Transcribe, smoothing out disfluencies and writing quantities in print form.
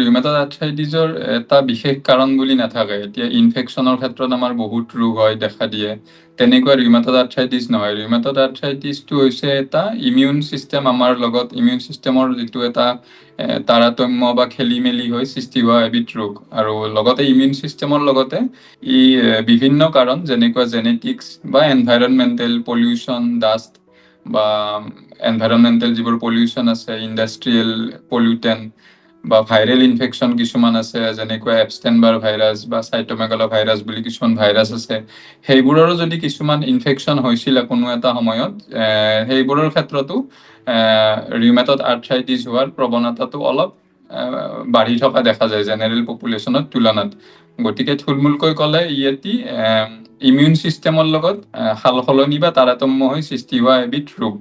Rheumatoid আৰ্থ্ৰাইটিছৰ এটা বিশেষ কাৰণ বুলি নাথাকে। এতিয়া ইনফেকশ্যনৰ ক্ষেত্ৰত আমাৰ বহুত ৰোগ হয় দেখা দিয়ে, তেনেকুৱা ৰিউমেটইড আৰ্থ্ৰাইটিছ নহয়। ৰিউমেটইড আৰ্থ্ৰাইটিছটো হৈছে এটা ইমিউন ছিষ্টেম, আমাৰ লগত ইমিউন ছিষ্টেমৰ যিটো এটা তাৰতম্য বা খেলি মেলি হৈ সৃষ্টি হোৱা এবিধ ৰোগ। আৰু লগতে ইমিউন ছিষ্টেমৰ লগতে ই বিভিন্ন কাৰণ, যেনেকুৱা জেনেটিক্স বা এনভাইৰনমেণ্টেল পলিউশ্যন, ডাষ্ট বা এনভাইৰনমেণ্টেল যিবোৰ পলিউশ্যন আছে, ইণ্ডাষ্ট্ৰিয়েল পলিউটেণ্ট বা ভাইৰেল ইনফেকশ্যন কিছুমান আছে, যেনেকুৱা এপষ্টেইন-বাৰ ভাইৰাছ বা চাইটোমেগালো ভাইৰাছ বুলি কিছুমান ভাইৰাছ আছে। সেইবোৰৰো যদি কিছুমান ইনফেকশ্যন হৈছিল কোনো এটা সময়ত, সেইবোৰৰ ক্ষেত্ৰতো ৰিউমেটইড আৰ্থ্ৰাইটিছ হোৱাৰ প্ৰৱণতাটো অলপ বাঢ়ি থকা দেখা যায় জেনেৰেল পপুলেশ্যনৰ তুলনাত। গতিকে থুলমূলকৈ ক'লে ই এটি ইমিউন ছিষ্টেমৰ লগত সাল সলনি বা তাৰতম্য হৈ সৃষ্টি হোৱা এবিধ ৰোগ।